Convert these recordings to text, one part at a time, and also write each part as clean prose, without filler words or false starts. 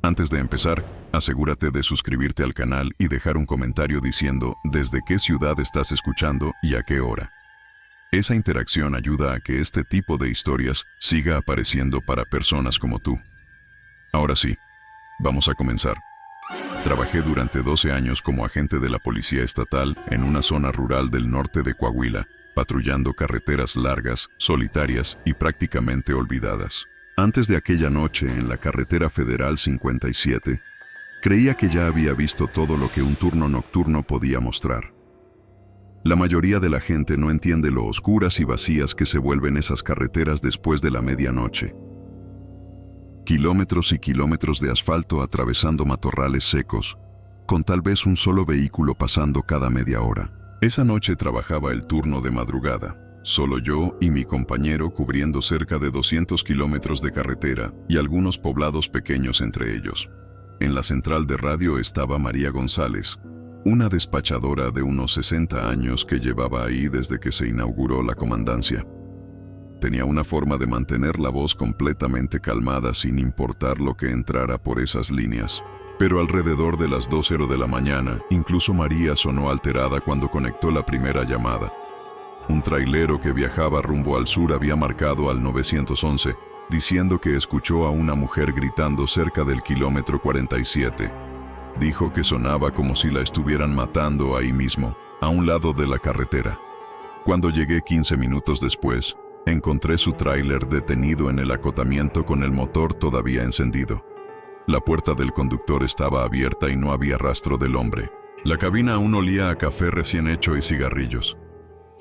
Antes de empezar, asegúrate de suscribirte al canal y dejar un comentario diciendo desde qué ciudad estás escuchando y a qué hora. Esa interacción ayuda a que este tipo de historias siga apareciendo para personas como tú. Ahora sí, vamos a comenzar. Trabajé durante 12 años como agente de la Policía Estatal en una zona rural del norte de Coahuila, patrullando carreteras largas, solitarias y prácticamente olvidadas. Antes de aquella noche en la carretera Federal 57, creía que ya había visto todo lo que un turno nocturno podía mostrar. La mayoría de la gente no entiende lo oscuras y vacías que se vuelven esas carreteras después de la medianoche. Kilómetros y kilómetros de asfalto atravesando matorrales secos, con tal vez un solo vehículo pasando cada media hora. Esa noche trabajaba el turno de madrugada, solo yo y mi compañero cubriendo cerca de 200 kilómetros de carretera y algunos poblados pequeños entre ellos. En la central de radio estaba María González, una despachadora de unos 60 años que llevaba ahí desde que se inauguró la comandancia. Tenía una forma de mantener la voz completamente calmada sin importar lo que entrara por esas líneas. Pero alrededor de las 2:00 de la mañana, incluso María sonó alterada cuando conectó la primera llamada. Un trailero que viajaba rumbo al sur había marcado al 911, diciendo que escuchó a una mujer gritando cerca del kilómetro 47. Dijo que sonaba como si la estuvieran matando ahí mismo, a un lado de la carretera. Cuando llegué 15 minutos después, encontré su tráiler detenido en el acotamiento con el motor todavía encendido. La puerta del conductor estaba abierta y no había rastro del hombre. La cabina aún olía a café recién hecho y cigarrillos.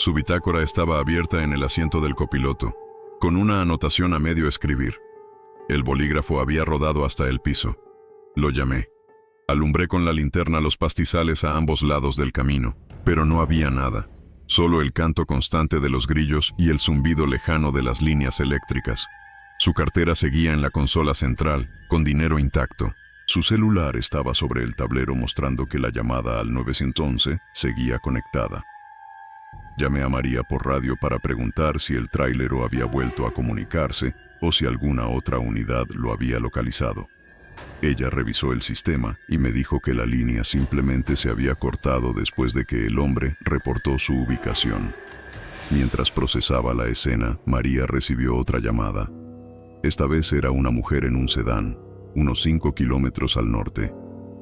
Su bitácora estaba abierta en el asiento del copiloto, con una anotación a medio escribir. El bolígrafo había rodado hasta el piso. Lo llamé. Alumbré con la linterna los pastizales a ambos lados del camino, pero no había nada. Solo el canto constante de los grillos y el zumbido lejano de las líneas eléctricas. Su cartera seguía en la consola central, con dinero intacto. Su celular estaba sobre el tablero mostrando que la llamada al 911 seguía conectada. Llamé a María por radio para preguntar si el tráilero había vuelto a comunicarse o si alguna otra unidad lo había localizado. Ella revisó el sistema y me dijo que la línea simplemente se había cortado después de que el hombre reportó su ubicación. Mientras procesaba la escena, María recibió otra llamada. Esta vez era una mujer en un sedán, unos 5 kilómetros al norte.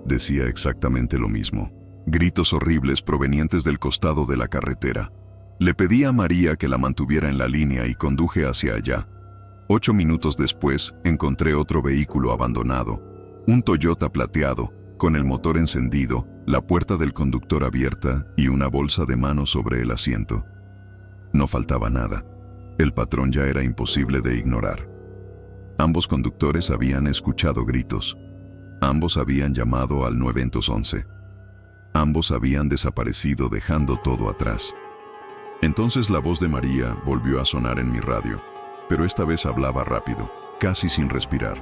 Decía exactamente lo mismo. Gritos horribles provenientes del costado de la carretera. Le pedí a María que la mantuviera en la línea y conduje hacia allá. 8 minutos después, encontré otro vehículo abandonado. Un Toyota plateado, con el motor encendido, la puerta del conductor abierta y una bolsa de mano sobre el asiento. No faltaba nada. El patrón ya era imposible de ignorar. Ambos conductores habían escuchado gritos. Ambos habían llamado al 911. Ambos habían desaparecido dejando todo atrás. Entonces la voz de María volvió a sonar en mi radio, pero esta vez hablaba rápido, casi sin respirar.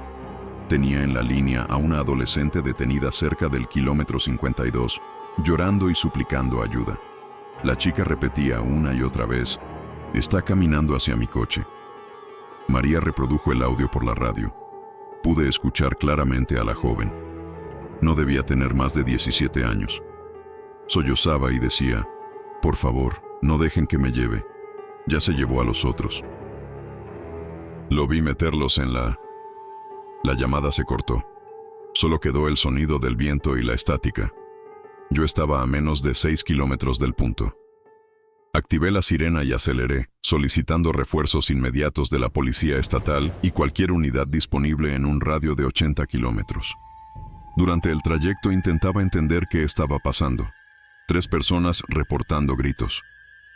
Tenía en la línea a una adolescente detenida cerca del kilómetro 52, llorando y suplicando ayuda. La chica repetía una y otra vez, «Está caminando hacia mi coche». María reprodujo el audio por la radio. Pude escuchar claramente a la joven. No debía tener más de 17 años. Sollozaba y decía, «Por favor, no dejen que me lleve. Ya se llevó a los otros». Lo vi meterlos en la... La llamada se cortó. Solo quedó el sonido del viento y la estática. Yo estaba a menos de 6 kilómetros del punto. Activé la sirena y aceleré, solicitando refuerzos inmediatos de la Policía Estatal y cualquier unidad disponible en un radio de 80 kilómetros. Durante el trayecto intentaba entender qué estaba pasando. 3 personas reportando gritos.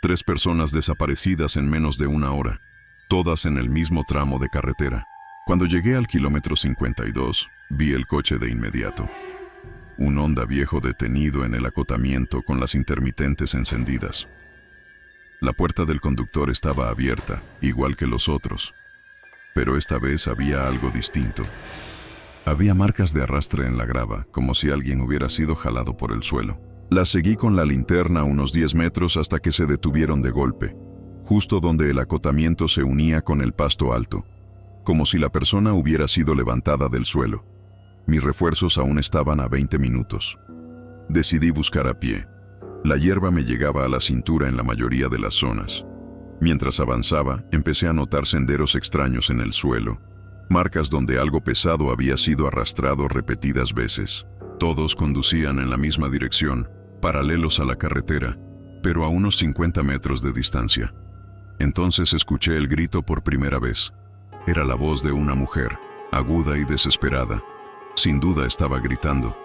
3 personas desaparecidas en menos de una hora, todas en el mismo tramo de carretera. Cuando llegué al kilómetro 52, vi el coche de inmediato. Un Honda viejo detenido en el acotamiento con las intermitentes encendidas. La puerta del conductor estaba abierta, igual que los otros. Pero esta vez había algo distinto. Había marcas de arrastre en la grava, como si alguien hubiera sido jalado por el suelo. La seguí con la linterna unos 10 metros hasta que se detuvieron de golpe, justo donde el acotamiento se unía con el pasto alto, como si la persona hubiera sido levantada del suelo. Mis refuerzos aún estaban a 20 minutos. Decidí buscar a pie. La hierba me llegaba a la cintura en la mayoría de las zonas. Mientras avanzaba, empecé a notar senderos extraños en el suelo, marcas donde algo pesado había sido arrastrado repetidas veces. Todos conducían en la misma dirección, paralelos a la carretera, pero a unos 50 metros de distancia. Entonces escuché el grito por primera vez. Era la voz de una mujer, aguda y desesperada. Sin duda estaba gritando,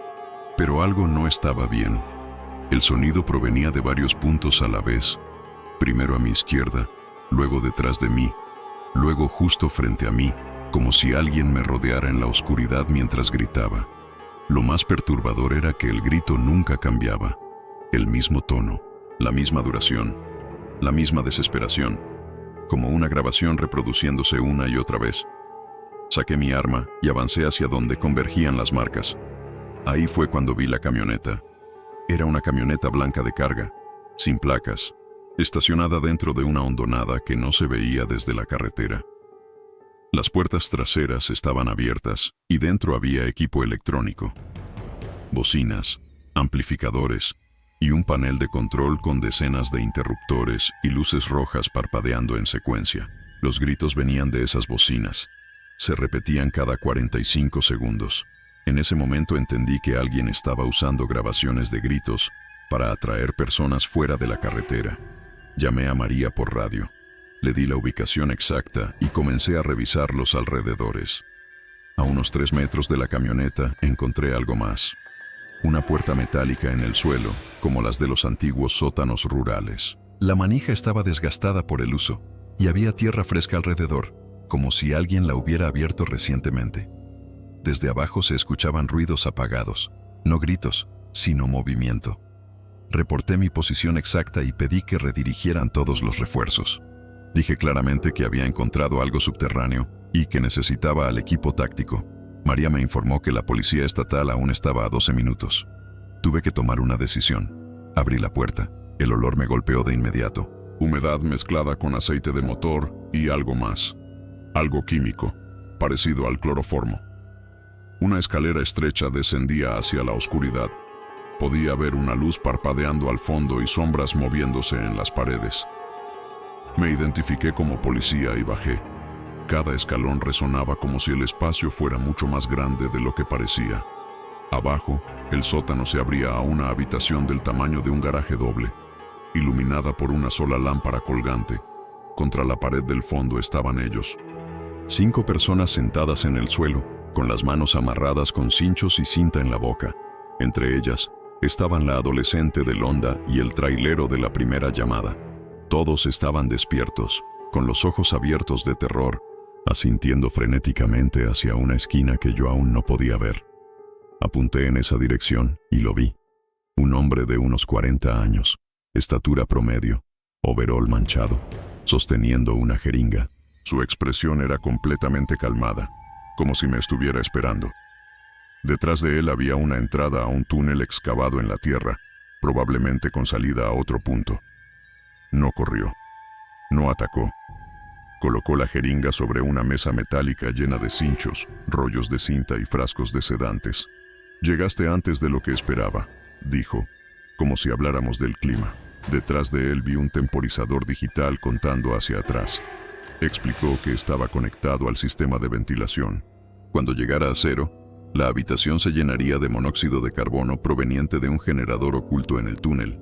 pero algo no estaba bien. El sonido provenía de varios puntos a la vez, primero a mi izquierda, luego detrás de mí, luego justo frente a mí, como si alguien me rodeara en la oscuridad mientras gritaba. Lo más perturbador era que el grito nunca cambiaba. El mismo tono, la misma duración, la misma desesperación, como una grabación reproduciéndose una y otra vez. Saqué mi arma y avancé hacia donde convergían las marcas. Ahí fue cuando vi la camioneta. Era una camioneta blanca de carga, sin placas, estacionada dentro de una hondonada que no se veía desde la carretera. Las puertas traseras estaban abiertas y dentro había equipo electrónico, bocinas, amplificadores y un panel de control con decenas de interruptores y luces rojas parpadeando en secuencia. Los gritos venían de esas bocinas. Se repetían cada 45 segundos. En ese momento entendí que alguien estaba usando grabaciones de gritos para atraer personas fuera de la carretera. Llamé a María por radio. Le di la ubicación exacta y comencé a revisar los alrededores. A unos 3 metros de la camioneta encontré algo más. Una puerta metálica en el suelo, como las de los antiguos sótanos rurales. La manija estaba desgastada por el uso y había tierra fresca alrededor, como si alguien la hubiera abierto recientemente. Desde abajo se escuchaban ruidos apagados, no gritos, sino movimiento. Reporté mi posición exacta y pedí que redirigieran todos los refuerzos. Dije claramente que había encontrado algo subterráneo y que necesitaba al equipo táctico. María me informó que la policía estatal aún estaba a 12 minutos. Tuve que tomar una decisión. Abrí la puerta. El olor me golpeó de inmediato. Humedad mezclada con aceite de motor y algo más. Algo químico, parecido al cloroformo. Una escalera estrecha descendía hacia la oscuridad. Podía ver una luz parpadeando al fondo y sombras moviéndose en las paredes. Me identifiqué como policía y bajé. Cada escalón resonaba como si el espacio fuera mucho más grande de lo que parecía. Abajo, el sótano se abría a una habitación del tamaño de un garaje doble, iluminada por una sola lámpara colgante. Contra la pared del fondo estaban ellos. 5 personas sentadas en el suelo, con las manos amarradas con cinchos y cinta en la boca. Entre ellas, estaban la adolescente del Honda y el trailero de la primera llamada. Todos estaban despiertos, con los ojos abiertos de terror, asintiendo frenéticamente hacia una esquina que yo aún no podía ver. Apunté en esa dirección y lo vi. Un hombre de unos 40 años, estatura promedio, overol manchado, sosteniendo una jeringa. Su expresión era completamente calmada, como si me estuviera esperando. Detrás de él había una entrada a un túnel excavado en la tierra, probablemente con salida a otro punto. No corrió. No atacó. Colocó la jeringa sobre una mesa metálica llena de cinchos, rollos de cinta y frascos de sedantes. «Llegaste antes de lo que esperaba», dijo, como si habláramos del clima. Detrás de él vi un temporizador digital contando hacia atrás. Explicó que estaba conectado al sistema de ventilación. Cuando llegara a 0, la habitación se llenaría de monóxido de carbono proveniente de un generador oculto en el túnel.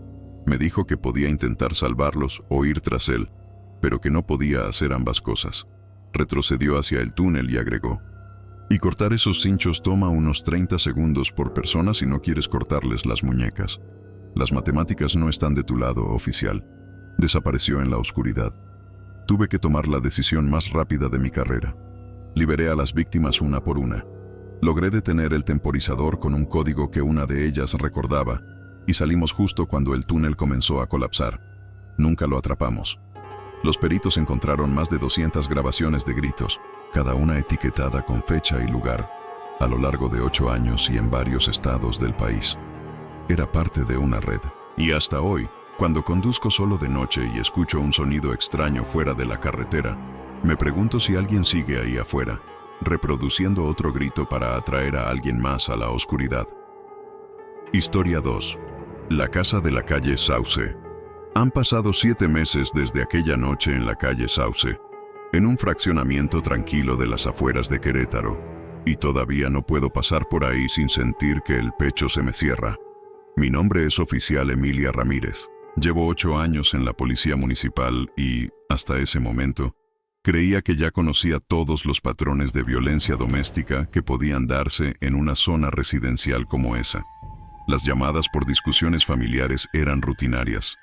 Me dijo que podía intentar salvarlos o ir tras él, pero que no podía hacer ambas cosas. Retrocedió hacia el túnel y agregó: «Y cortar esos cinchos toma unos 30 segundos por persona si no quieres cortarles las muñecas. Las matemáticas no están de tu lado, oficial». Desapareció en la oscuridad. Tuve que tomar la decisión más rápida de mi carrera. Liberé a las víctimas una por una. Logré detener el temporizador con un código que una de ellas recordaba, y salimos justo cuando el túnel comenzó a colapsar. Nunca lo atrapamos. Los peritos encontraron más de 200 grabaciones de gritos, cada una etiquetada con fecha y lugar, a lo largo de 8 años y en varios estados del país. Era parte de una red. Y hasta hoy, cuando conduzco solo de noche y escucho un sonido extraño fuera de la carretera, me pregunto si alguien sigue ahí afuera, reproduciendo otro grito para atraer a alguien más a la oscuridad. Historia 2. La casa de la calle Sauce. Han pasado 7 meses desde aquella noche en la calle Sauce, en un fraccionamiento tranquilo de las afueras de Querétaro, y todavía no puedo pasar por ahí sin sentir que el pecho se me cierra. Mi nombre es oficial Emilia Ramírez. Llevo 8 años en la policía municipal y, hasta ese momento, creía que ya conocía todos los patrones de violencia doméstica que podían darse en una zona residencial como esa. Las llamadas por discusiones familiares eran rutinarias.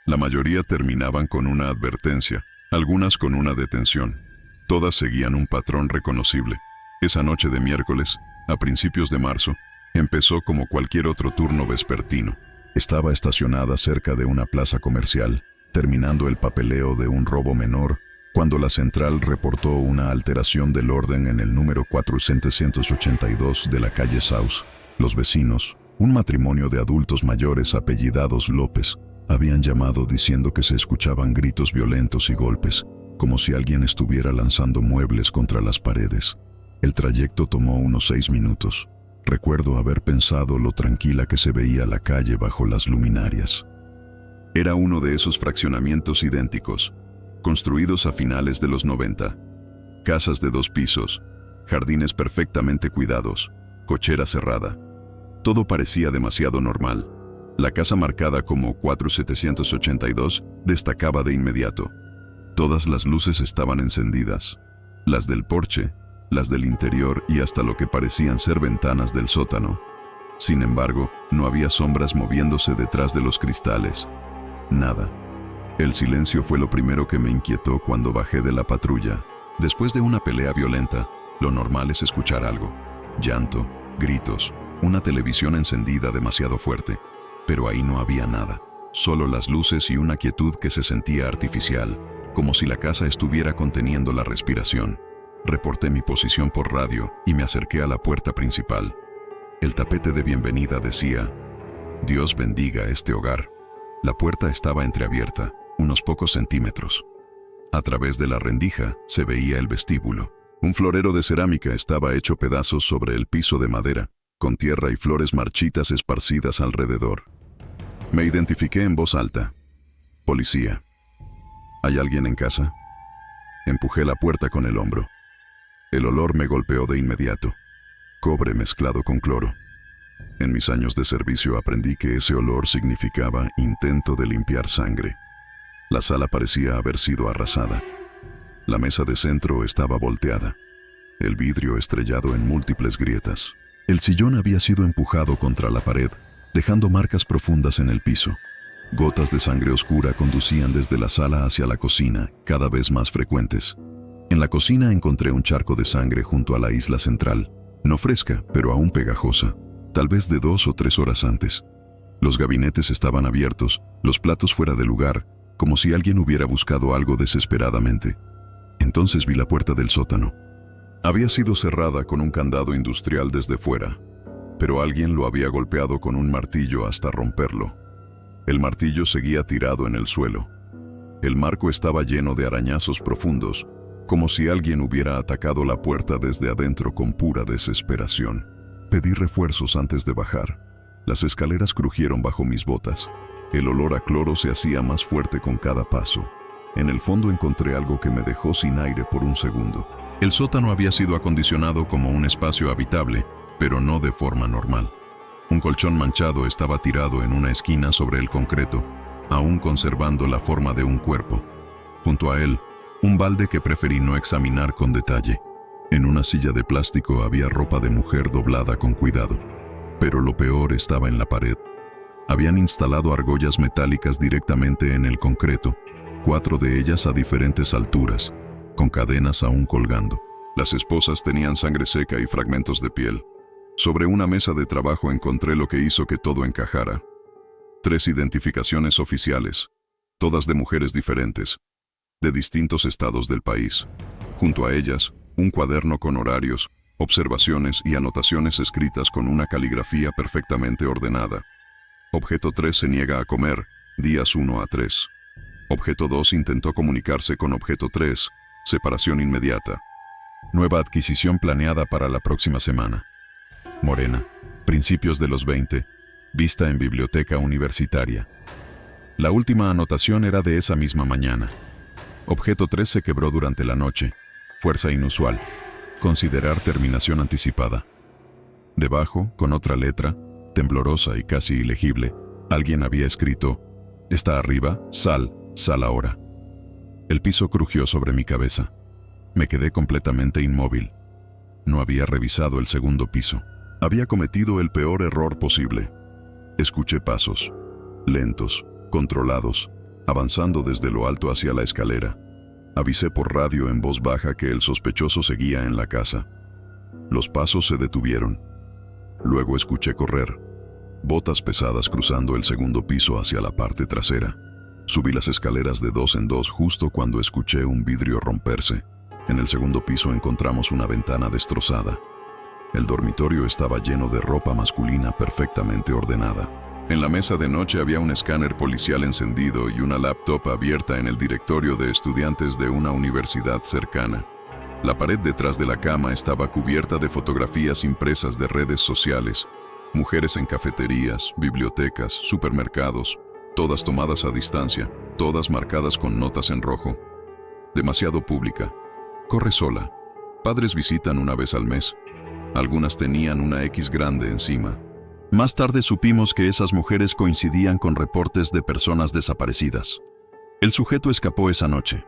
La mayoría terminaban con una advertencia, algunas con una detención. Todas seguían un patrón reconocible. Esa noche de miércoles, a principios de marzo, empezó como cualquier otro turno vespertino. Estaba estacionada cerca de una plaza comercial, terminando el papeleo de un robo menor, cuando la central reportó una alteración del orden en el número 482 de la calle Sauce. Los vecinos, un matrimonio de adultos mayores apellidados López, habían llamado diciendo que se escuchaban gritos violentos y golpes, como si alguien estuviera lanzando muebles contra las paredes. El trayecto tomó unos 6 minutos. Recuerdo haber pensado lo tranquila que se veía la calle bajo las luminarias. Era uno de esos fraccionamientos idénticos, construidos a finales de los 90. Casas de 2 pisos, jardines perfectamente cuidados, cochera cerrada. Todo parecía demasiado normal. La casa marcada como 4782 destacaba de inmediato. Todas las luces estaban encendidas, las del porche, las del interior y hasta lo que parecían ser ventanas del sótano. Sin embargo, no había sombras moviéndose detrás de los cristales. Nada. El silencio fue lo primero que me inquietó cuando bajé de la patrulla. Después de una pelea violenta, lo normal es escuchar algo. Llanto, gritos, una televisión encendida demasiado fuerte. Pero ahí no había nada. Solo las luces y una quietud que se sentía artificial, como si la casa estuviera conteniendo la respiración. Reporté mi posición por radio y me acerqué a la puerta principal. El tapete de bienvenida decía: Dios bendiga este hogar. La puerta estaba entreabierta, unos pocos centímetros. A través de la rendija se veía el vestíbulo. Un florero de cerámica estaba hecho pedazos sobre el piso de madera, con tierra y flores marchitas esparcidas alrededor. Me identifiqué en voz alta. Policía. ¿Hay alguien en casa? Empujé la puerta con el hombro. El olor me golpeó de inmediato. Cobre mezclado con cloro. En mis años de servicio aprendí que ese olor significaba intento de limpiar sangre. La sala parecía haber sido arrasada. La mesa de centro estaba volteada. El vidrio estrellado en múltiples grietas. El sillón había sido empujado contra la pared, dejando marcas profundas en el piso. Gotas de sangre oscura conducían desde la sala hacia la cocina, cada vez más frecuentes. En la cocina encontré un charco de sangre junto a la isla central, no fresca, pero aún pegajosa, tal vez de 2 o 3 horas antes. Los gabinetes estaban abiertos, los platos fuera de lugar, como si alguien hubiera buscado algo desesperadamente. Entonces vi la puerta del sótano. Había sido cerrada con un candado industrial desde fuera, pero alguien lo había golpeado con un martillo hasta romperlo. El martillo seguía tirado en el suelo. El marco estaba lleno de arañazos profundos, como si alguien hubiera atacado la puerta desde adentro con pura desesperación. Pedí refuerzos antes de bajar. Las escaleras crujieron bajo mis botas. El olor a cloro se hacía más fuerte con cada paso. En el fondo encontré algo que me dejó sin aire por un segundo. El sótano había sido acondicionado como un espacio habitable, pero no de forma normal. Un colchón manchado estaba tirado en una esquina sobre el concreto, aún conservando la forma de un cuerpo. Junto a él, un balde que preferí no examinar con detalle. En una silla de plástico había ropa de mujer doblada con cuidado. Pero lo peor estaba en la pared. Habían instalado argollas metálicas directamente en el concreto, 4 de ellas a diferentes alturas, con cadenas aún colgando. Las esposas tenían sangre seca y fragmentos de piel. Sobre una mesa de trabajo encontré lo que hizo que todo encajara. 3 identificaciones oficiales, todas de mujeres diferentes, de distintos estados del país. Junto a ellas, un cuaderno con horarios, observaciones y anotaciones escritas con una caligrafía perfectamente ordenada. Objeto 3 se niega a comer, días 1 a 3. Objeto 2 intentó comunicarse con objeto 3, separación inmediata. Nueva adquisición planeada para la próxima semana. Morena, principios de los 20, vista en biblioteca universitaria. La última anotación era de esa misma mañana. Objeto 3 se quebró durante la noche. Fuerza inusual. Considerar terminación anticipada. Debajo, con otra letra, temblorosa y casi ilegible, alguien había escrito: «Está arriba, sal ahora». El piso crujió sobre mi cabeza. Me quedé completamente inmóvil. No había revisado el segundo piso. Había cometido el peor error posible. Escuché pasos, lentos, controlados, avanzando desde lo alto hacia la escalera. Avisé por radio en voz baja que el sospechoso seguía en la casa. Los pasos se detuvieron. Luego escuché correr. Botas pesadas cruzando el segundo piso hacia la parte trasera. Subí las escaleras de 2 en 2 justo cuando escuché un vidrio romperse. En el segundo piso encontramos una ventana destrozada. El dormitorio estaba lleno de ropa masculina perfectamente ordenada. En la mesa de noche había un escáner policial encendido y una laptop abierta en el directorio de estudiantes de una universidad cercana. La pared detrás de la cama estaba cubierta de fotografías impresas de redes sociales, mujeres en cafeterías, bibliotecas, supermercados, todas tomadas a distancia, todas marcadas con notas en rojo. Demasiado pública. Corre sola. Padres visitan una vez al mes. Algunas tenían una X grande encima. Más tarde supimos que esas mujeres coincidían con reportes de personas desaparecidas. El sujeto escapó esa noche.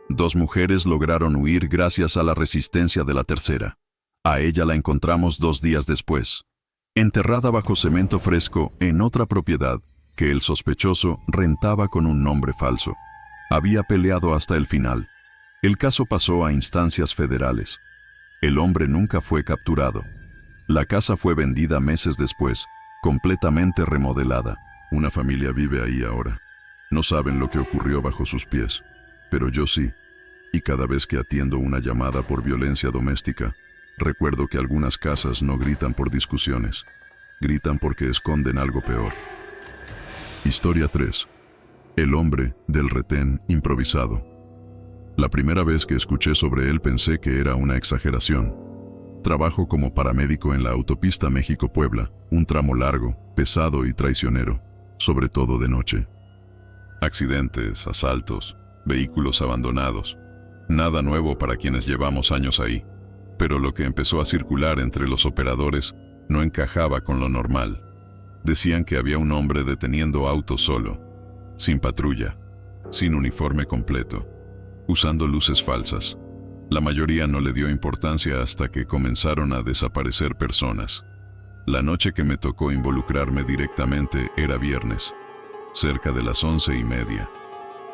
2 mujeres lograron huir gracias a la resistencia de la tercera. A ella la encontramos 2 días después, enterrada bajo cemento fresco en otra propiedad que el sospechoso rentaba con un nombre falso. Había peleado hasta el final. El caso pasó a instancias federales. El hombre nunca fue capturado. La casa fue vendida meses después, completamente remodelada. Una familia vive ahí ahora. No saben lo que ocurrió bajo sus pies, pero yo sí. Y cada vez que atiendo una llamada por violencia doméstica, recuerdo que algunas casas no gritan por discusiones, gritan porque esconden algo peor. Historia 3. El hombre del retén improvisado. La primera vez que escuché sobre él pensé que era una exageración. Trabajo como paramédico en la autopista México-Puebla, un tramo largo, pesado y traicionero, sobre todo de noche. Accidentes, asaltos, vehículos abandonados. Nada nuevo para quienes llevamos años ahí, pero lo que empezó a circular entre los operadores no encajaba con lo normal. Decían que había un hombre deteniendo autos solo, sin patrulla, sin uniforme completo, usando luces falsas. La mayoría no le dio importancia hasta que comenzaron a desaparecer personas. La noche que me tocó involucrarme directamente era viernes, cerca de las 11:30.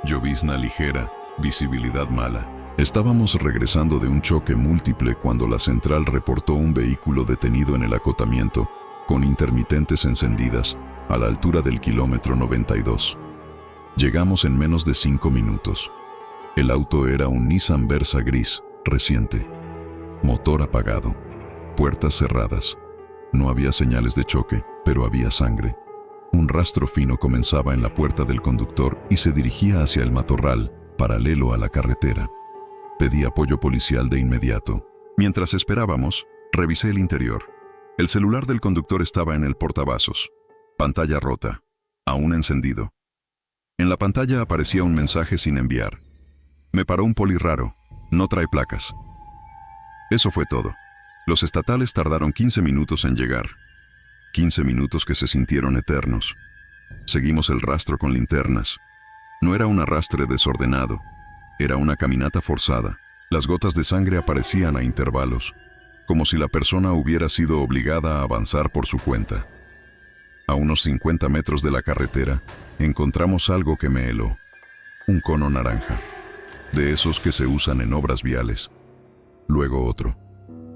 Llovizna ligera, visibilidad mala. Estábamos regresando de un choque múltiple cuando la central reportó un vehículo detenido en el acotamiento, con intermitentes encendidas, a la altura del kilómetro 92. Llegamos en menos de 5 minutos. El auto era un Nissan Versa gris, reciente. Motor apagado. Puertas cerradas. No había señales de choque, pero había sangre. Un rastro fino comenzaba en la puerta del conductor y se dirigía hacia el matorral, paralelo a la carretera. Pedí apoyo policial de inmediato. Mientras esperábamos, revisé el interior. El celular del conductor estaba en el portavasos. Pantalla rota. Aún encendido. En la pantalla aparecía un mensaje sin enviar. Me paró un poli raro. No trae placas. Eso fue todo. Los estatales tardaron 15 minutos en llegar. 15 minutos que se sintieron eternos. Seguimos el rastro con linternas. No era un arrastre desordenado. Era una caminata forzada. Las gotas de sangre aparecían a intervalos, como si la persona hubiera sido obligada a avanzar por su cuenta. A unos 50 metros de la carretera, encontramos algo que me heló. Un cono naranja, de esos que se usan en obras viales. Luego otro.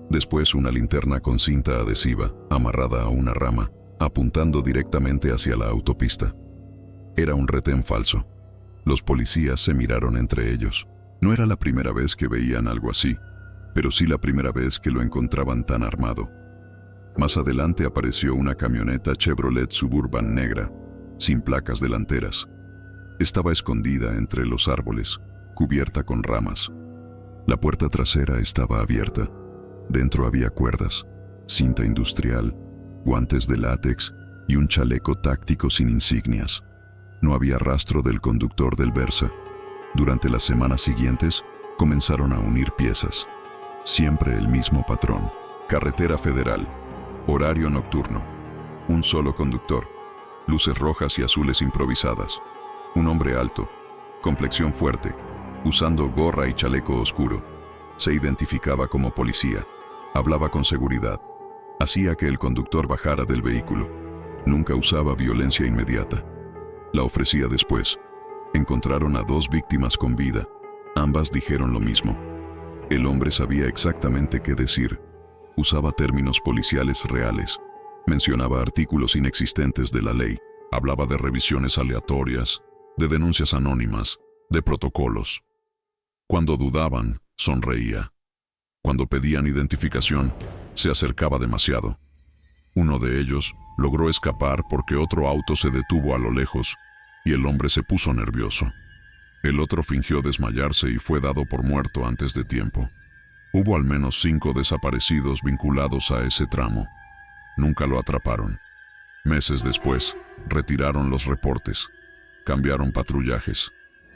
Después una linterna con cinta adhesiva, amarrada a una rama, apuntando directamente hacia la autopista. Era un retén falso. Los policías se miraron entre ellos. No era la primera vez que veían algo así, pero sí la primera vez que lo encontraban tan armado. Más adelante apareció una camioneta Chevrolet Suburban negra, sin placas delanteras. Estaba escondida entre los árboles, cubierta con ramas. La puerta trasera estaba abierta. Dentro había cuerdas, cinta industrial, guantes de látex y un chaleco táctico sin insignias. No había rastro del conductor del Versa. Durante las semanas siguientes, comenzaron a unir piezas. Siempre el mismo patrón. Carretera federal. Horario nocturno. Un solo conductor. Luces rojas y azules improvisadas. Un hombre alto. Complexión fuerte. Usando gorra y chaleco oscuro. Se identificaba como policía. Hablaba con seguridad. Hacía que el conductor bajara del vehículo. Nunca usaba violencia inmediata. La ofrecía después. Encontraron a 2 víctimas con vida. Ambas dijeron lo mismo. El hombre sabía exactamente qué decir. Usaba términos policiales reales. Mencionaba artículos inexistentes de la ley. Hablaba de revisiones aleatorias, de denuncias anónimas, de protocolos. Cuando dudaban, sonreía. Cuando pedían identificación, se acercaba demasiado. Uno de ellos logró escapar porque otro auto se detuvo a lo lejos y el hombre se puso nervioso. El otro fingió desmayarse y fue dado por muerto antes de tiempo. Hubo al menos 5 desaparecidos vinculados a ese tramo. Nunca lo atraparon. Meses después, retiraron los reportes, cambiaron patrullajes,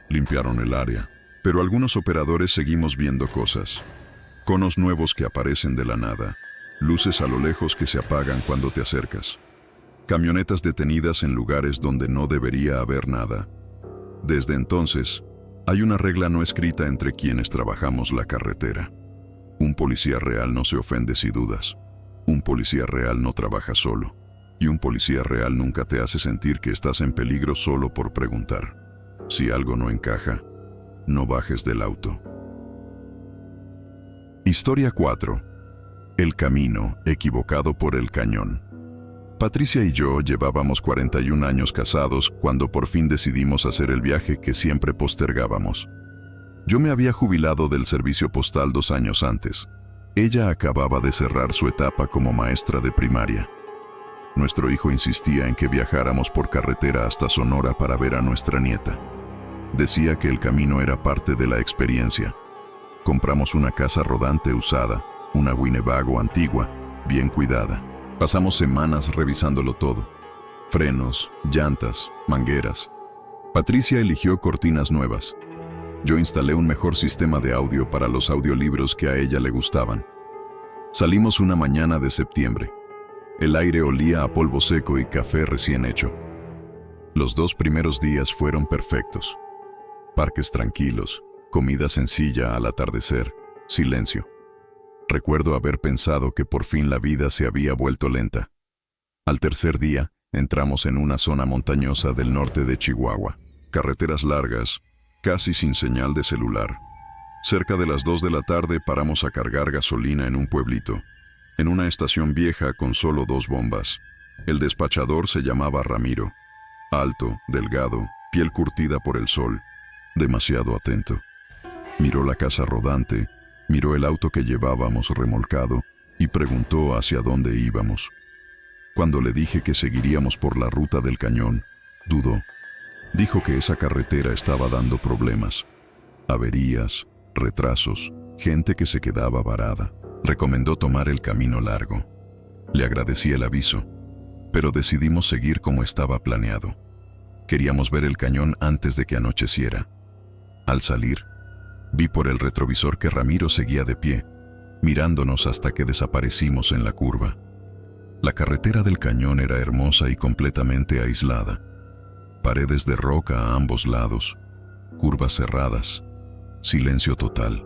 limpiaron el área. Pero algunos operadores seguimos viendo cosas. Conos nuevos que aparecen de la nada, luces a lo lejos que se apagan cuando te acercas. Camionetas detenidas en lugares donde no debería haber nada. Desde entonces, hay una regla no escrita entre quienes trabajamos la carretera. Un policía real no se ofende si dudas. Un policía real no trabaja solo. Y un policía real nunca te hace sentir que estás en peligro solo por preguntar. Si algo no encaja, no bajes del auto. Historia 4. El camino equivocado por el cañón. Patricia y yo llevábamos 41 años casados cuando por fin decidimos hacer el viaje que siempre postergábamos. Yo me había jubilado del servicio postal 2 años antes. Ella acababa de cerrar su etapa como maestra de primaria. Nuestro hijo insistía en que viajáramos por carretera hasta Sonora para ver a nuestra nieta. Decía que el camino era parte de la experiencia. Compramos una casa rodante usada, una Winnebago antigua, bien cuidada. Pasamos semanas revisándolo todo. Frenos, llantas, mangueras. Patricia eligió cortinas nuevas. Yo instalé un mejor sistema de audio para los audiolibros que a ella le gustaban. Salimos una mañana de septiembre. El aire olía a polvo seco y café recién hecho. Los 2 primeros días fueron perfectos. Parques tranquilos, comida sencilla al atardecer, silencio. Recuerdo haber pensado que por fin la vida se había vuelto lenta. Al tercer día, entramos en una zona montañosa del norte de Chihuahua. Carreteras largas, casi sin señal de celular. Cerca de las 2 de la tarde paramos a cargar gasolina en un pueblito, en una estación vieja con solo 2 bombas. El despachador se llamaba Ramiro. Alto, delgado, piel curtida por el sol. Demasiado atento. Miró la casa rodante, miró el auto que llevábamos remolcado y preguntó hacia dónde íbamos. Cuando le dije que seguiríamos por la ruta del cañón, dudó. Dijo que esa carretera estaba dando problemas. Averías, retrasos, gente que se quedaba varada. Recomendó tomar el camino largo. Le agradecí el aviso, pero decidimos seguir como estaba planeado. Queríamos ver el cañón antes de que anocheciera. Al salir, vi por el retrovisor que Ramiro seguía de pie, mirándonos hasta que desaparecimos en la curva. La carretera del cañón era hermosa y completamente aislada. Paredes de roca a ambos lados, curvas cerradas, silencio total.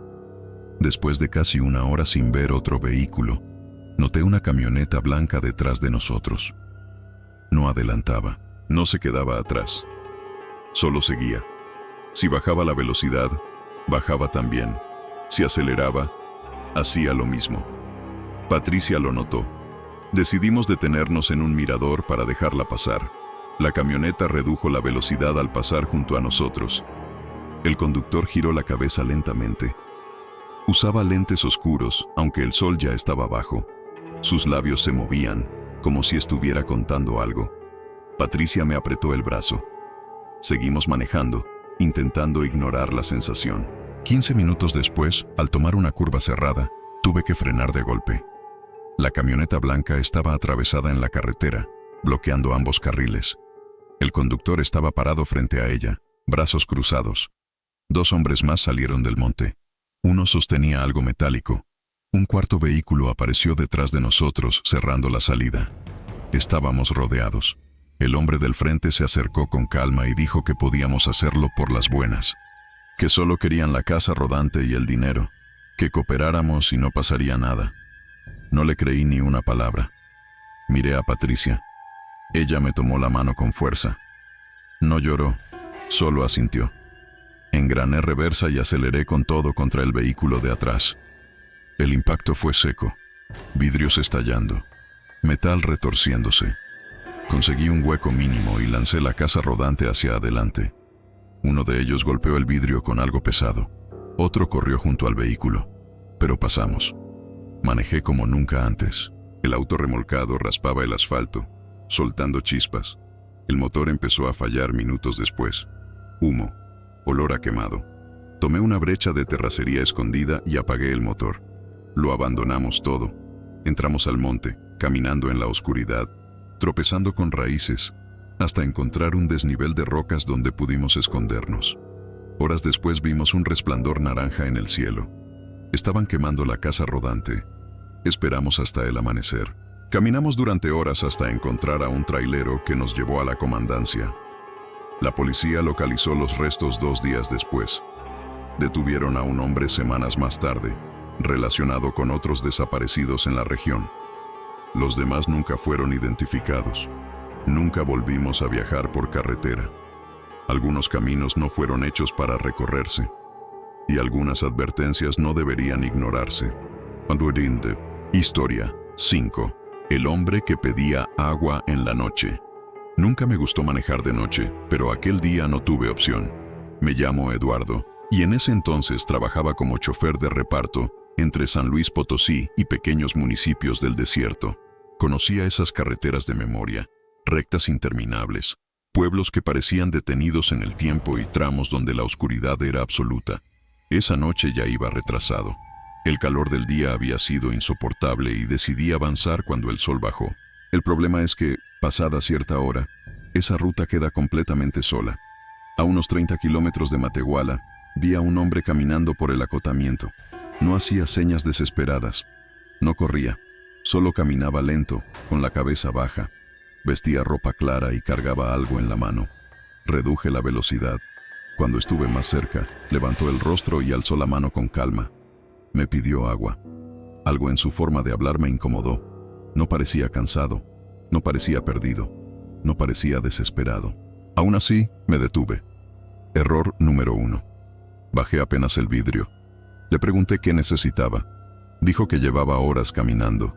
Después de casi 1 hora sin ver otro vehículo, noté una camioneta blanca detrás de nosotros. No adelantaba, no se quedaba atrás. Solo seguía. Si bajaba la velocidad, bajaba también. Si aceleraba, hacía lo mismo. Patricia lo notó. Decidimos detenernos en un mirador para dejarla pasar. La camioneta redujo la velocidad al pasar junto a nosotros. El conductor giró la cabeza lentamente. Usaba lentes oscuros, aunque el sol ya estaba bajo. Sus labios se movían, como si estuviera contando algo. Patricia me apretó el brazo. Seguimos manejando, intentando ignorar la sensación. 15 minutos después, al tomar una curva cerrada, tuve que frenar de golpe. La camioneta blanca estaba atravesada en la carretera, bloqueando ambos carriles. El conductor estaba parado frente a ella, brazos cruzados. 2 hombres más salieron del monte. Uno sostenía algo metálico. Un cuarto vehículo apareció detrás de nosotros, cerrando la salida. Estábamos rodeados. El hombre del frente se acercó con calma y dijo que podíamos hacerlo por las buenas, que solo querían la casa rodante y el dinero, que cooperáramos y no pasaría nada. No le creí ni una palabra. Miré a Patricia. Ella me tomó la mano con fuerza. No lloró, solo asintió. Engrané reversa y aceleré con todo contra el vehículo de atrás. El impacto fue seco, vidrios estallando, metal retorciéndose. Conseguí un hueco mínimo y lancé la casa rodante hacia adelante. Uno de ellos golpeó el vidrio con algo pesado. Otro corrió junto al vehículo, pero pasamos. Manejé como nunca antes. El auto remolcado raspaba el asfalto, soltando chispas. El motor empezó a fallar minutos después. Humo, olor a quemado. Tomé una brecha de terracería escondida y apagué el motor. Lo abandonamos todo. Entramos al monte, caminando en la oscuridad, tropezando con raíces, hasta encontrar un desnivel de rocas donde pudimos escondernos. Horas después vimos un resplandor naranja en el cielo. Estaban quemando la casa rodante. Esperamos hasta el amanecer. Caminamos durante horas hasta encontrar a un trailero que nos llevó a la comandancia. La policía localizó los restos 2 días después. Detuvieron a un hombre semanas más tarde, relacionado con otros desaparecidos en la región. Los demás nunca fueron identificados. Nunca volvimos a viajar por carretera. Algunos caminos no fueron hechos para recorrerse, y algunas advertencias no deberían ignorarse. Historia 5. El hombre que pedía agua en la noche. Nunca me gustó manejar de noche, pero aquel día no tuve opción. Me llamo Eduardo, y en ese entonces trabajaba como chofer de reparto entre San Luis Potosí y pequeños municipios del desierto. Conocía esas carreteras de memoria, rectas interminables, pueblos que parecían detenidos en el tiempo y tramos donde la oscuridad era absoluta. Esa noche ya iba retrasado. El calor del día había sido insoportable y decidí avanzar cuando el sol bajó. El problema es que, pasada cierta hora, esa ruta queda completamente sola. A unos 30 kilómetros de Matehuala, vi a un hombre caminando por el acotamiento. No hacía señas desesperadas. No corría. Solo caminaba lento, con la cabeza baja. Vestía ropa clara y cargaba algo en la mano. Reduje la velocidad. Cuando estuve más cerca, levantó el rostro y alzó la mano con calma. Me pidió agua. Algo en su forma de hablar me incomodó. No parecía cansado, no parecía perdido, no parecía desesperado. Aún así, me detuve. Error número 1. Bajé apenas el vidrio. Le pregunté qué necesitaba. Dijo que llevaba horas caminando,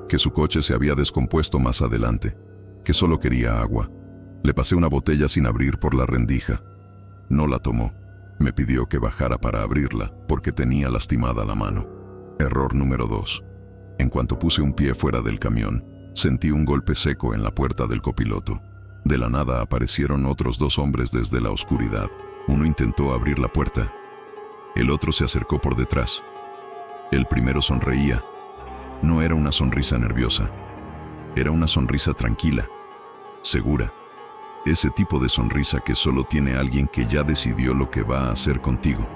que su coche se había descompuesto más adelante, que solo quería agua. Le pasé una botella sin abrir por la rendija. No la tomó. Me pidió que bajara para abrirla porque tenía lastimada la mano. Error número 2. En cuanto puse un pie fuera del camión, sentí un golpe seco en la puerta del copiloto. De la nada aparecieron otros 2 hombres desde la oscuridad. Uno intentó abrir la puerta. El otro se acercó por detrás. El primero sonreía. No era una sonrisa nerviosa. Era una sonrisa tranquila, segura. Ese tipo de sonrisa que solo tiene alguien que ya decidió lo que va a hacer contigo.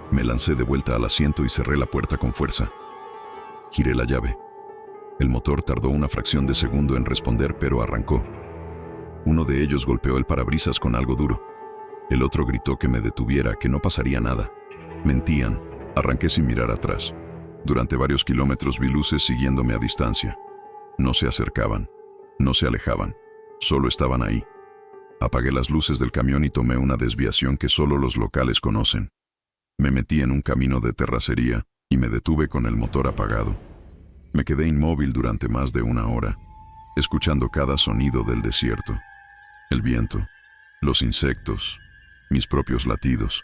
Me lancé de vuelta al asiento y cerré la puerta con fuerza. Giré la llave. El motor tardó una fracción de segundo en responder, pero arrancó. Uno de ellos golpeó el parabrisas con algo duro. El otro gritó que me detuviera, que no pasaría nada. Mentían. Arranqué sin mirar atrás. Durante varios kilómetros vi luces siguiéndome a distancia. No se acercaban, no se alejaban, solo estaban ahí. Apagué las luces del camión y tomé una desviación que solo los locales conocen. Me metí en un camino de terracería y me detuve con el motor apagado. Me quedé inmóvil durante más de 1 hora, escuchando cada sonido del desierto. El viento, los insectos, mis propios latidos.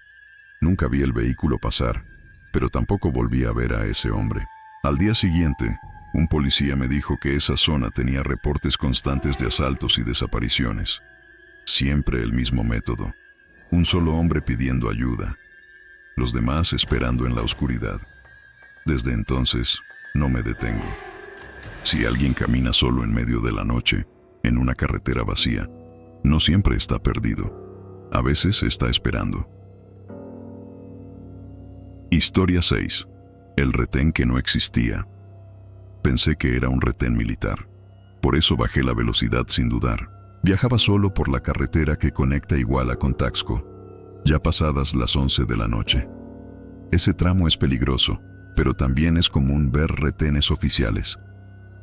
Nunca vi el vehículo pasar, pero tampoco volví a ver a ese hombre. Al día siguiente, un policía me dijo que esa zona tenía reportes constantes de asaltos y desapariciones. Siempre el mismo método. Un solo hombre pidiendo ayuda. los demás esperando en la oscuridad. Desde entonces, no me detengo. Si alguien camina solo en medio de la noche, en una carretera vacía, no siempre está perdido. A veces está esperando. Historia 6. El retén que no existía. Pensé que era un retén militar. Por eso bajé la velocidad sin dudar. Viajaba solo por la carretera que conecta Iguala con Taxco, ya pasadas las 11 de la noche. Ese tramo es peligroso, pero también es común ver retenes oficiales.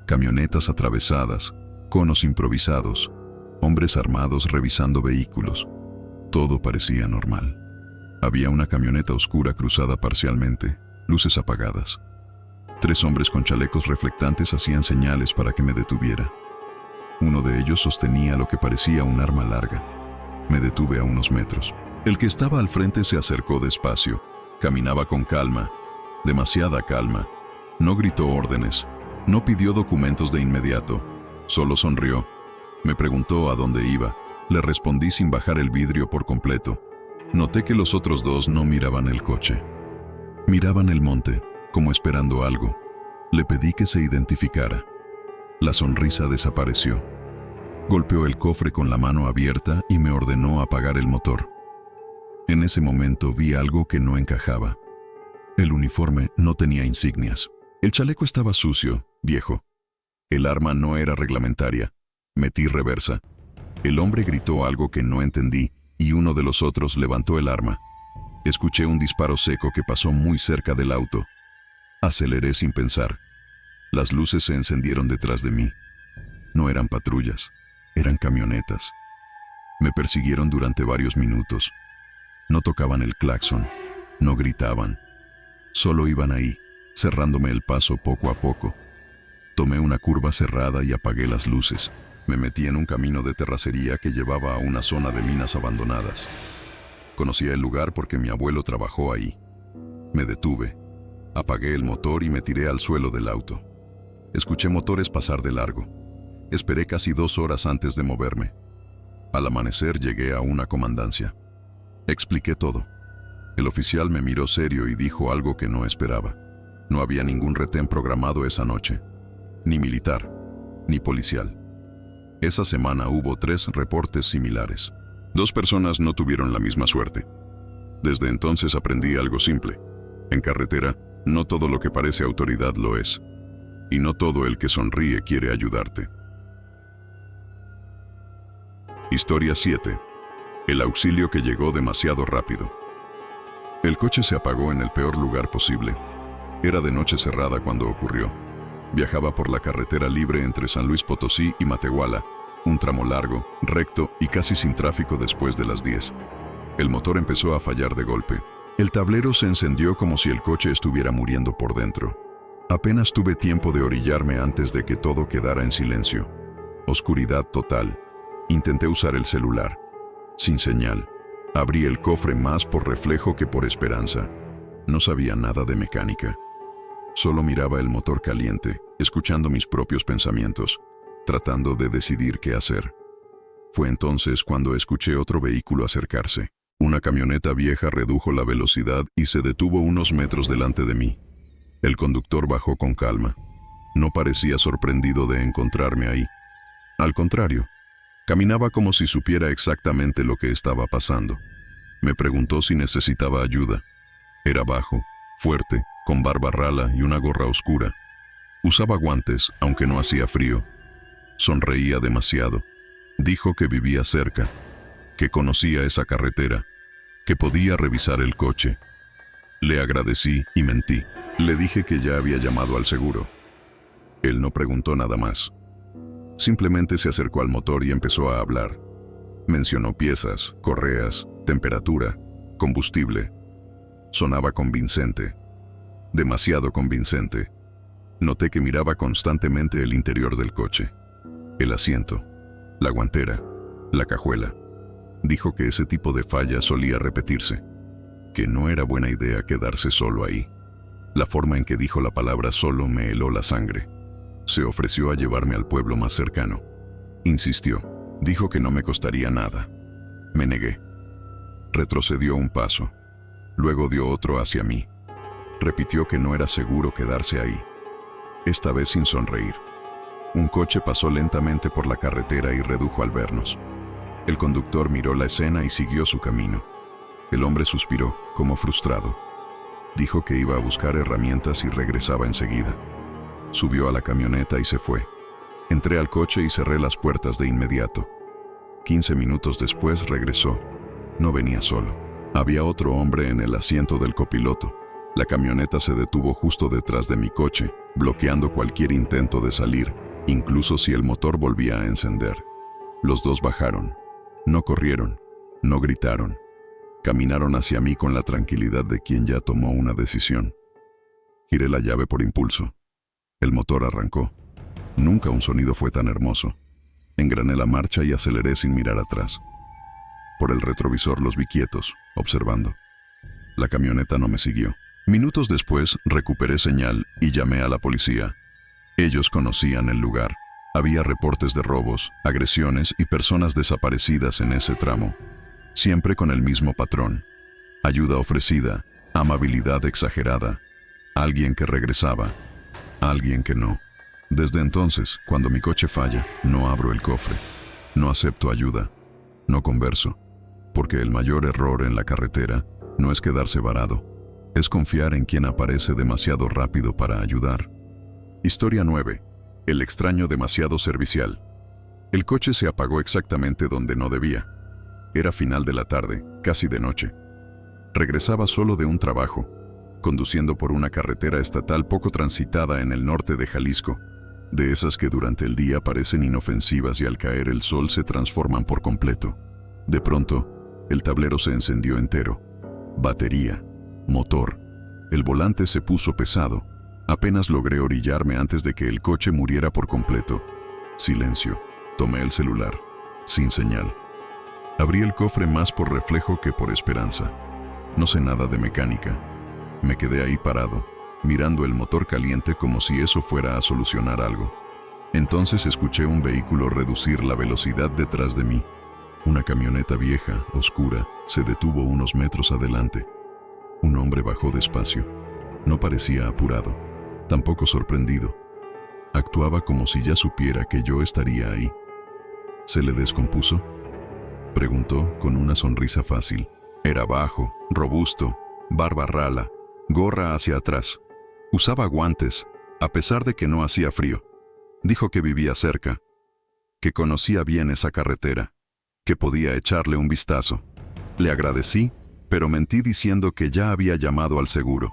Camionetas atravesadas, conos improvisados, hombres armados revisando vehículos. Todo parecía normal. Había una camioneta oscura cruzada parcialmente, luces apagadas. 3 hombres con chalecos reflectantes hacían señales para que me detuviera. Uno de ellos sostenía lo que parecía un arma larga. Me detuve a unos metros. El que estaba al frente se acercó despacio. Caminaba con calma, demasiada calma. No gritó órdenes, no pidió documentos de inmediato. Solo sonrió. Me preguntó a dónde iba. Le respondí sin bajar el vidrio por completo. Noté que los otros 2 no miraban el coche. Miraban el monte, como esperando algo. Le pedí que se identificara. La sonrisa desapareció. Golpeó el cofre con la mano abierta y me ordenó apagar el motor. En ese momento vi algo que no encajaba. El uniforme no tenía insignias. El chaleco estaba sucio, viejo. El arma no era reglamentaria. Metí reversa. El hombre gritó algo que no entendí y uno de los otros levantó el arma. Escuché un disparo seco que pasó muy cerca del auto. Aceleré sin pensar. Las luces se encendieron detrás de mí. No eran patrullas, eran camionetas. Me persiguieron durante varios minutos. No tocaban el claxon, no gritaban. Solo iban ahí, cerrándome el paso poco a poco. Tomé una curva cerrada y apagué las luces. Me metí en un camino de terracería que llevaba a una zona de minas abandonadas. Conocía el lugar porque mi abuelo trabajó ahí. Me detuve, apagué el motor y me tiré al suelo del auto. Escuché motores pasar de largo. Esperé casi 2 horas antes de moverme. Al amanecer llegué a una comandancia. Expliqué todo. El oficial me miró serio y dijo algo que no esperaba. No había ningún retén programado esa noche. Ni militar, ni policial. Esa semana hubo 3 reportes similares. 2 personas no tuvieron la misma suerte. Desde entonces aprendí algo simple. En carretera, no todo lo que parece autoridad lo es. Y no todo el que sonríe quiere ayudarte. Historia 7. El auxilio que llegó demasiado rápido. El coche se apagó en el peor lugar posible. Era de noche cerrada cuando ocurrió. Viajaba por la carretera libre entre San Luis Potosí y Matehuala, un tramo largo, recto y casi sin tráfico después de las 10. El motor empezó a fallar de golpe. El tablero se encendió como si el coche estuviera muriendo por dentro. Apenas tuve tiempo de orillarme antes de que todo quedara en silencio. Oscuridad total. Intenté usar el celular. Sin señal. Abrí el cofre más por reflejo que por esperanza. No sabía nada de mecánica. Solo miraba el motor caliente, escuchando mis propios pensamientos, tratando de decidir qué hacer. Fue entonces cuando escuché otro vehículo acercarse. Una camioneta vieja redujo la velocidad y se detuvo unos metros delante de mí. El conductor bajó con calma. No parecía sorprendido de encontrarme ahí. Al contrario, caminaba como si supiera exactamente lo que estaba pasando. Me preguntó si necesitaba ayuda. Era bajo, fuerte, con barba rala y una gorra oscura. Usaba guantes, aunque no hacía frío. Sonreía demasiado. Dijo que vivía cerca, que conocía esa carretera, que podía revisar el coche. Le agradecí y mentí. Le dije que ya había llamado al seguro. Él no preguntó nada más. Simplemente se acercó al motor y empezó a hablar. Mencionó piezas, correas, temperatura, combustible. Sonaba convincente. Demasiado convincente. Noté que miraba constantemente el interior del coche. El asiento, la guantera, la cajuela. Dijo que ese tipo de falla solía repetirse, que no era buena idea quedarse solo ahí. La forma en que dijo la palabra solo me heló la sangre. Se ofreció a llevarme al pueblo más cercano. Insistió. Dijo que no me costaría nada. Me negué. Retrocedió un paso. Luego dio otro hacia mí. Repitió que no era seguro quedarse ahí, esta vez sin sonreír. Un coche pasó lentamente por la carretera y redujo al vernos. El conductor miró la escena y siguió su camino. El hombre suspiró, como frustrado. Dijo que iba a buscar herramientas y regresaba enseguida. Subió a la camioneta y se fue. Entré al coche y cerré las puertas de inmediato. 15 minutos después regresó. No venía solo. Había otro hombre en el asiento del copiloto. La camioneta se detuvo justo detrás de mi coche, bloqueando cualquier intento de salir, incluso si el motor volvía a encender. Los dos bajaron. No corrieron, no gritaron. Caminaron hacia mí con la tranquilidad de quien ya tomó una decisión. Giré la llave por impulso. El motor arrancó. Nunca un sonido fue tan hermoso. Engrané la marcha y aceleré sin mirar atrás. Por el retrovisor los vi quietos, observando. La camioneta no me siguió. Minutos después recuperé señal y llamé a la policía. Ellos conocían el lugar. Había reportes de robos, agresiones y personas desaparecidas en ese tramo. Siempre con el mismo patrón. Ayuda ofrecida, amabilidad exagerada. Alguien que regresaba, alguien que no. Desde entonces, cuando mi coche falla, no abro el cofre. No acepto ayuda. No converso. Porque el mayor error en la carretera no es quedarse varado. Es confiar en quien aparece demasiado rápido para ayudar. Historia 9. El extraño demasiado servicial. El coche se apagó exactamente donde no debía. Era final de la tarde, casi de noche. Regresaba solo de un trabajo, conduciendo por una carretera estatal poco transitada en el norte de Jalisco, de esas que durante el día parecen inofensivas y al caer el sol se transforman por completo. De pronto, el tablero se encendió entero. Batería, motor. El volante se puso pesado. Apenas logré orillarme antes de que el coche muriera por completo. Silencio. Tomé el celular. Sin señal. Abrí el cofre más por reflejo que por esperanza. No sé nada de mecánica. Me quedé ahí parado, mirando el motor caliente como si eso fuera a solucionar algo. Entonces escuché un vehículo reducir la velocidad detrás de mí. Una camioneta vieja, oscura, se detuvo unos metros adelante. Un hombre bajó despacio. No parecía apurado, tampoco sorprendido. Actuaba como si ya supiera que yo estaría ahí. ¿Se le descompuso?, preguntó con una sonrisa fácil. Era bajo, robusto, barba rala, gorra hacia atrás. Usaba guantes, a pesar de que no hacía frío. Dijo que vivía cerca, que conocía bien esa carretera, que podía echarle un vistazo. Le agradecí, pero mentí diciendo que ya había llamado al seguro.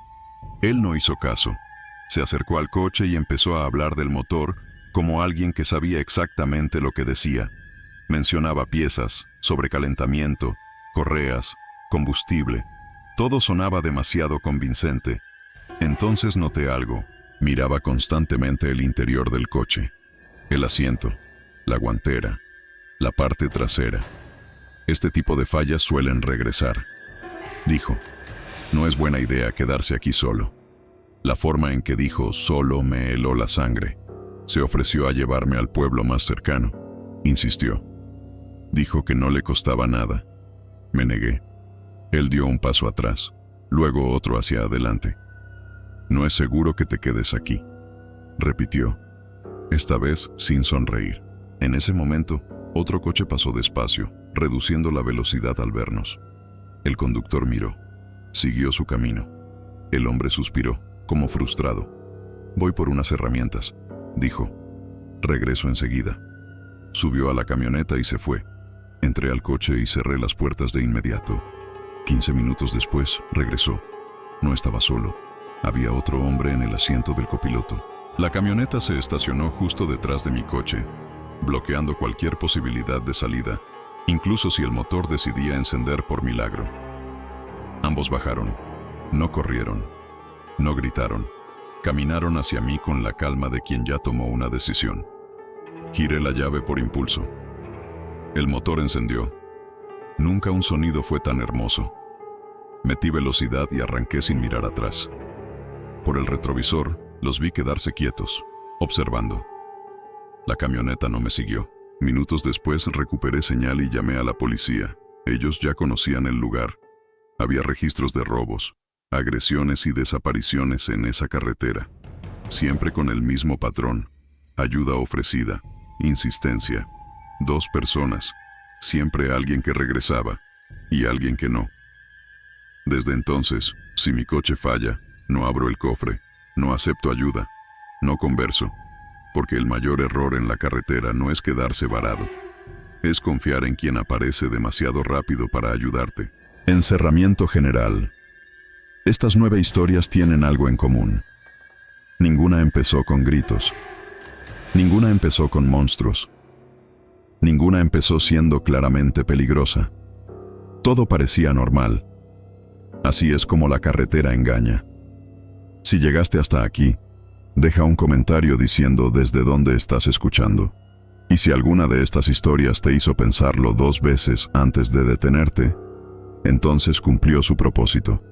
Él no hizo caso. Se acercó al coche y empezó a hablar del motor como alguien que sabía exactamente lo que decía. Mencionaba piezas, sobrecalentamiento, correas, combustible. Todo sonaba demasiado convincente. Entonces noté algo. Miraba constantemente el interior del coche. El asiento, la guantera, la parte trasera. Este tipo de fallas suelen regresar. Dijo, no es buena idea quedarse aquí solo. La forma en que dijo solo me heló la sangre. Se ofreció a llevarme al pueblo más cercano. Insistió. Dijo que no le costaba nada. Me negué. Él dio un paso atrás, luego otro hacia adelante. No es seguro que te quedes aquí, repitió, esta vez sin sonreír. En ese momento, otro coche pasó despacio, reduciendo la velocidad al vernos. El conductor miró. Siguió su camino. El hombre suspiró, como frustrado. Voy por unas herramientas, dijo. Regreso enseguida. Subió a la camioneta y se fue. Entré al coche y cerré las puertas de inmediato. 15 minutos después, regresó. No estaba solo. Había otro hombre en el asiento del copiloto. La camioneta se estacionó justo detrás de mi coche, bloqueando cualquier posibilidad de salida, incluso si el motor decidía encender por milagro. Ambos bajaron. No corrieron. No gritaron. Caminaron hacia mí con la calma de quien ya tomó una decisión. Giré la llave por impulso. El motor encendió. Nunca un sonido fue tan hermoso. Metí velocidad y arranqué sin mirar atrás. Por el retrovisor, los vi quedarse quietos, observando. La camioneta no me siguió. Minutos después recuperé señal y llamé a la policía. Ellos ya conocían el lugar. Había registros de robos, agresiones y desapariciones en esa carretera, siempre con el mismo patrón: ayuda ofrecida, insistencia, 2 personas, siempre alguien que regresaba y alguien que no. Desde entonces, si mi coche falla, no abro el cofre, no acepto ayuda, no converso, porque el mayor error en la carretera no es quedarse varado, es confiar en quien aparece demasiado rápido para ayudarte. Encerramiento general. Estas 9 historias tienen algo en común. Ninguna empezó con gritos. Ninguna empezó con monstruos. Ninguna empezó siendo claramente peligrosa. Todo parecía normal. Así es como la carretera engaña. Si llegaste hasta aquí, deja un comentario diciendo desde dónde estás escuchando. Y si alguna de estas historias te hizo pensarlo 2 veces antes de detenerte, entonces cumplió su propósito.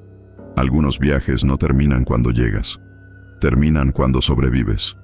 Algunos viajes no terminan cuando llegas, terminan cuando sobrevives.